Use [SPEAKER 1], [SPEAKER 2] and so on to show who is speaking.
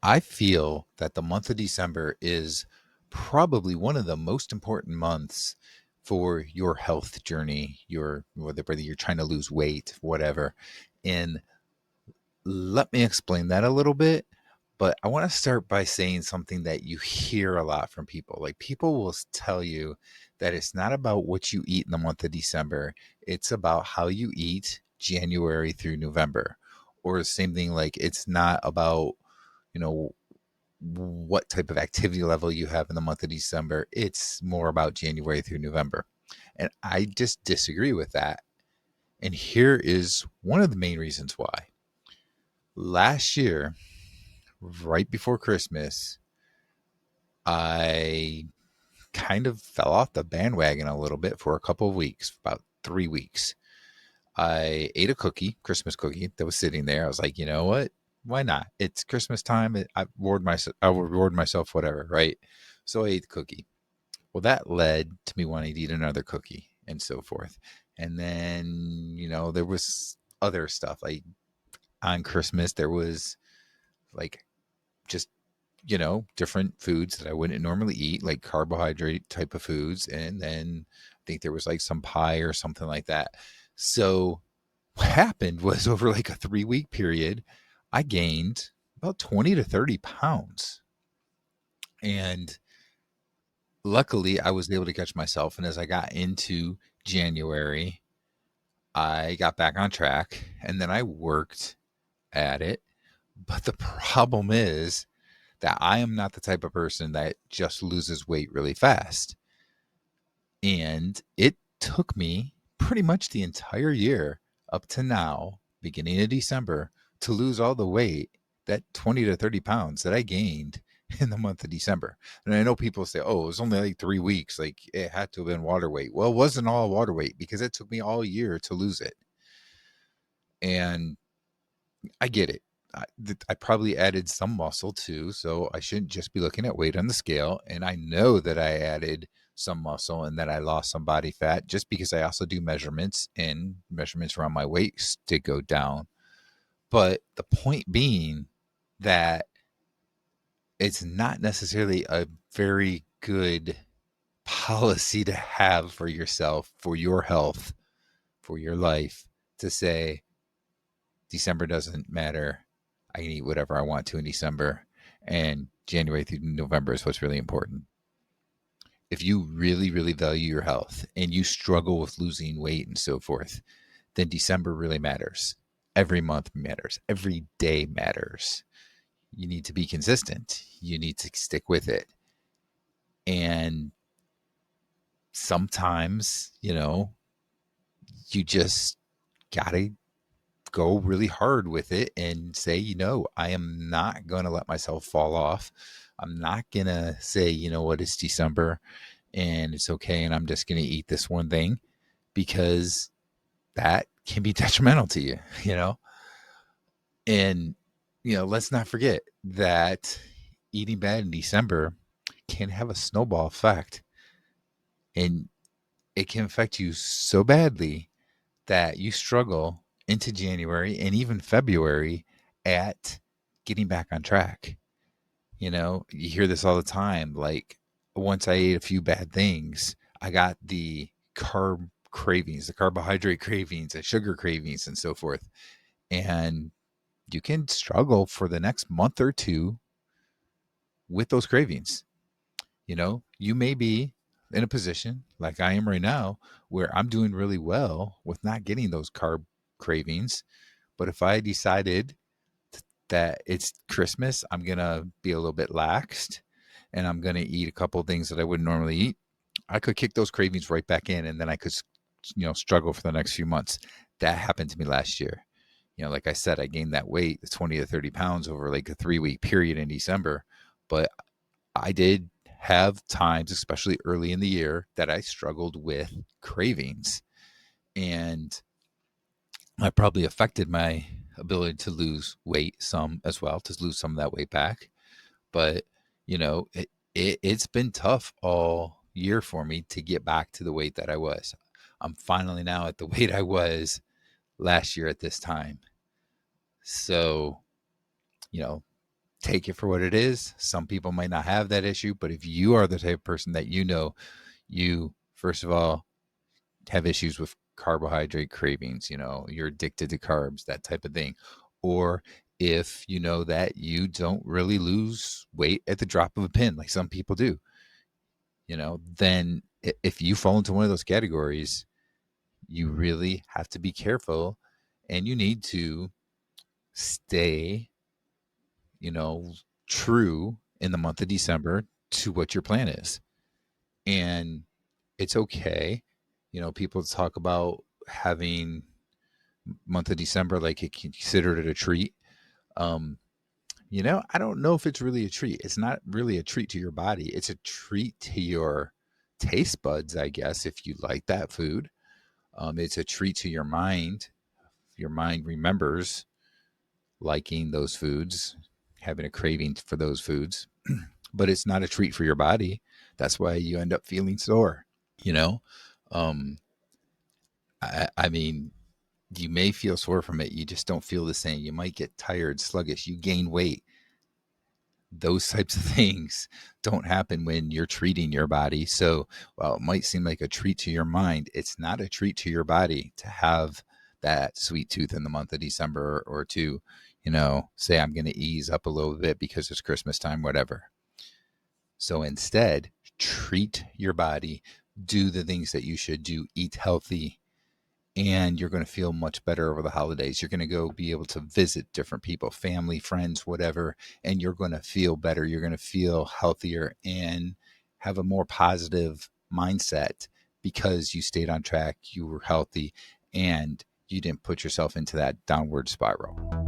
[SPEAKER 1] I feel that the month of December is probably one of the most important months for your health journey, your whether you're trying to lose weight, whatever. And let me explain that a little bit. But I want to start by saying something that you hear a lot from people. Like people will tell you that it's not about what you eat in the month of December, it's about how you eat January through November. Or the same thing, like it's not about, you know, what type of activity level you have in the month of December. It's more about January through November. And I just disagree with that. And here is one of the main reasons why. Last year, right before Christmas, I kind of fell off the bandwagon a little bit for a couple of weeks, about 3 weeks. I ate a cookie, Christmas cookie that was sitting there. I was like, you know what? Why not? It's Christmas time. I will reward myself, whatever, right? So I ate the cookie. Well, that led to me wanting to eat another cookie and so forth. And then, there was other stuff like on Christmas, there was like just, different foods that I wouldn't normally eat, like carbohydrate type of foods. And then I think there was like some pie or something like that. So what happened was over like a 3 week period, I gained about 20 to 30 pounds. And luckily, I was able to catch myself. And as I got into January, I got back on track and then I worked at it. But the problem is that I am not the type of person that just loses weight really fast. And it took me pretty much the entire year up to now, beginning of December, to lose all the weight, that 20 to 30 pounds that I gained in the month of December. And I know people say, oh, it was only like 3 weeks. Like it had to have been water weight. Well, it wasn't all water weight because it took me all year to lose it. And I get it. I probably added some muscle too, so I shouldn't just be looking at weight on the scale. And I know that I added some muscle and that I lost some body fat just because I also do measurements and measurements around my waist did go down. But the point being that it's not necessarily a very good policy to have for yourself, for your health, for your life to say, December doesn't matter. I can eat whatever I want to in December, and January through November is what's really important. If you really, really value your health and you struggle with losing weight and so forth, then December really matters. Every month matters. Every day matters. You need to be consistent. You need to stick with it. And sometimes, you just got to go really hard with it and say, I am not going to let myself fall off. I'm not going to say, you know what, it's December and it's okay. And I'm just going to eat this one thing because that can be detrimental to you, you know? And, let's not forget that eating bad in December can have a snowball effect and it can affect you so badly that you struggle into January and even February at getting back on track. You hear this all the time. Like, once I ate a few bad things, I got the carb cravings, the carbohydrate cravings, the sugar cravings, and so forth. And you can struggle for the next month or two with those cravings. You may be in a position like I am right now where I'm doing really well with not getting those carb cravings. But if I decided that it's Christmas, I'm going to be a little bit laxed and I'm going to eat a couple of things that I wouldn't normally eat. I could kick those cravings right back in and then I could, struggle for the next few months. That happened to me last year. Like I said, I gained that weight, the 20 to 30 pounds over like a 3 week period in December. But I did have times, especially early in the year, that I struggled with cravings. And I probably affected my ability to lose weight some as well, to lose some of that weight back. But, it's been tough all year for me to get back to the weight that I was. I'm finally now at the weight I was last year at this time. So, you know, take it for what it is. Some people might not have that issue, but if you are the type of person that you first of all have issues with carbohydrate cravings, you're addicted to carbs, that type of thing, or if you know that you don't really lose weight at the drop of a pin like some people do, then if you fall into one of those categories, you really have to be careful and you need to stay, you know, true in the month of December to what your plan is. And it's okay. People talk about having month of December like it considered it a treat. Um, I don't know if it's really a treat. It's not really a treat to your body. It's a treat to your taste buds, I guess, if you like that food. It's a treat to your mind. Your mind remembers liking those foods, having a craving for those foods, but it's not a treat for your body. That's why you end up feeling sore, you know? Um, I mean, you may feel sore from it. You just don't feel the same. You might get tired, sluggish, you gain weight. Those types of things don't happen when you're treating your body. So while it might seem like a treat to your mind, it's not a treat to your body to have that sweet tooth in the month of December, or to, say I'm going to ease up a little bit because it's Christmas time, whatever. So instead, treat your body, do the things that you should do, eat healthy, and you're going to feel much better over the holidays. You're going to go be able to visit different people, family, friends, whatever, and you're going to feel better. You're going to feel healthier and have a more positive mindset because you stayed on track, you were healthy, and you didn't put yourself into that downward spiral.